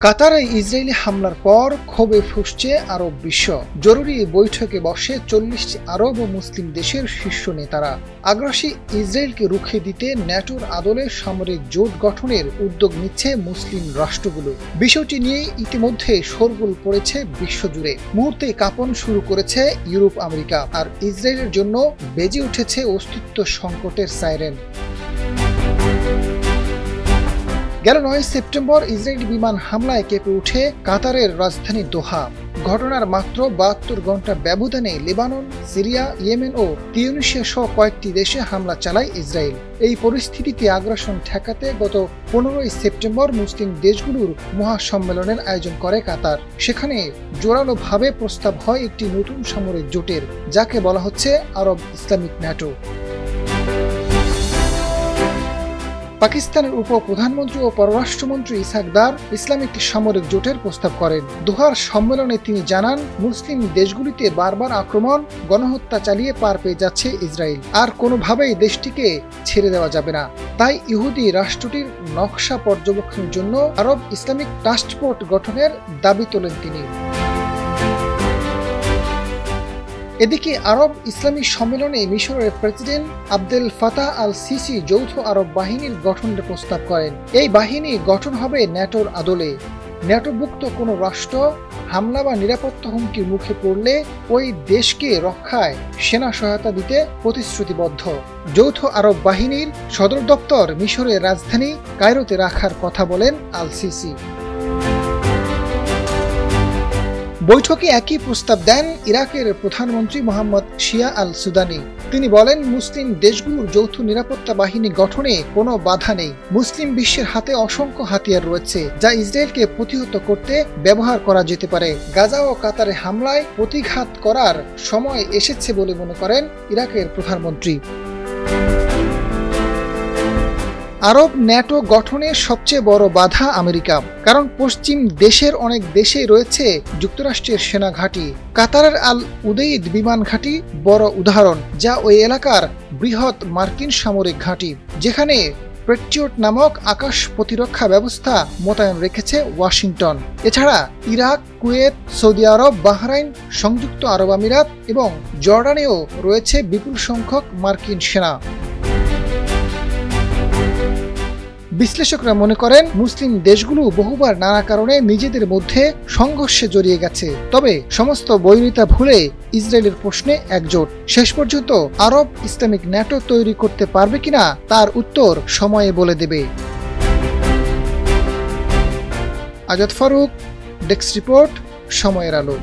কাতারে ইসরায়েলি হামলার পর ক্ষোভে ফুঁসছে আরব বিশ্ব। জরুরি বৈঠকে বসে 40 আরব ও মুসলিম দেশের শীর্ষ নেতারা। আগ্রাসী ইসরায়েলকে রুখে দিতে ন্যাটোর আদলে সামরিক জোট গঠনের উদ্যোগ নিচ্ছে মুসলিম রাষ্ট্রগুলো। বিষয়টি নিয়ে ইতিমধ্যে শোরগোল পড়েছে বিশ্বজুড়ে। মুহূর্তে কাঁপন শুরু করেছে ইউরোপ, আমেরিকা। আর ইসরায়েলের জন্য বেজে উঠেছে অস্তিত্ব সংকটের সাইরেন। গেল 9 সেপ্টেম্বর ইসরায়েলি বিমান হামলায় কেঁপে উঠে কাতারের রাজধানী দোহা। ঘটনার মাত্র 72 ঘন্টা ব্যবধানে লেবানন, সিরিয়া, ইয়েমেন ও তিউনিসিয়া সহ কয়েকটি দেশে হামলা চালায় ইসরায়েল। এই পরিস্থিতিতে আগ্রাসন ঠেকাতে গত 15 সেপ্টেম্বর মুসলিম দেশগুলোর মহাসম্মেলনের আয়োজন করে কাতার। সেখানে জোরালোভাবে প্রস্তাব হয় একটি নতুন সামরিক জোটের, যাকে বলা হচ্ছে আরব ইসলামিক ন্যাটো। পাকিস্তানের উপপ্রধানমন্ত্রী ও পররাষ্ট্রমন্ত্রী ইসহাক দার ইসলামিক সামরিক জোটের প্রস্তাব করেন। দোহার সম্মেলনে তিনি জানান, মুসলিম দেশগুলিতে বারবার আক্রমণ, গণহত্যা চালিয়ে পার পেয়ে যাচ্ছে ইসরায়েল। আর কোনোভাবেই দেশটিকে ছেড়ে দেওয়া যাবে না। তাই ইহুদি রাষ্ট্রটির নকশা পর্যবেক্ষণের জন্য আরব ইসলামিক টাস্ক ফোর্স গঠনের দাবি তোলেন তিনি। এদিকে আরব ইসলামী সম্মেলনে মিশরের president Abdel Fattah al Sisi যৌথ আরব বাহিনীর গঠনের প্রস্তাব করেন। এই বাহিনী গঠন হবে ন্যাটোর আদলে। ন্যাটোভুক্ত কোনো রাষ্ট্র হামলা বা নিরাপত্তা হুমকির মুখে পড়লে ওই দেশকে রক্ষায় সেনা সহায়তা দিতে প্রতিশ্রুতিবদ্ধ। যৌথ আরব বাহিনীর সদর দপ্তর মিশরের রাজধানী কায়রোতে রাখার কথা বলেন আল সিসি। বৈঠকে একই প্রস্তাব দেন ইরাকের প্রধানমন্ত্রী মোহাম্মদ শিয়া আল সুদানি। তিনি বলেন, মুসলিম দেশগুলোর যৌথ নিরাপত্তা বাহিনী গঠনে কোনো বাধা নেই। মুসলিম বিশ্বের হাতে অসংখ্য হাতিয়ার রয়েছে, যা ইসরায়েলকে প্রতিহত করতে ব্যবহার করা যেতে পারে। গাজা ও কাতারে হামলায় প্রতিঘাত করার সময় এসেছে বলে মনে করেন ইরাকের প্রধানমন্ত্রী। আরব ন্যাটো গঠনের সবচেয়ে বড় বাধা আমেরিকা। কারণ পশ্চিম দেশের অনেক দেশেই রয়েছে যুক্তরাষ্ট্রের সেনা ঘাঁটি। কাতারের আল উদেইদ বিমান ঘাঁটি বড় উদাহরণ, যা ওই এলাকার বৃহৎ মার্কিন সামরিক ঘাঁটি, যেখানে প্যাট্রিয়ট নামক আকাশ প্রতিরক্ষা ব্যবস্থা মোতায়েন রেখেছে ওয়াশিংটন। এছাড়া ইরাক, কুয়েত, সৌদি আরব, বাহরাইন, সংযুক্ত আরব আমিরাত এবং জর্ডানেও রয়েছে বিপুল সংখ্যক মার্কিন সেনা। বিশ্লেষকরা মনে করেন, মুসলিম দেশগুলো বহুবার নানা কারণে নিজেদের মধ্যে সংঘর্ষে জড়িয়ে গেছে। তবে সমস্ত বৈরিতা ভুলে ইসরায়েলের প্রশ্নে একজোট। শেষ পর্যন্ত আরব ইসলামিক ন্যাটো তৈরি করতে পারবে কিনা তার উত্তর সময়ে বলে দেবে। আজাদ ফারুক, ডেস্ক রিপোর্ট, সময়ের আলো।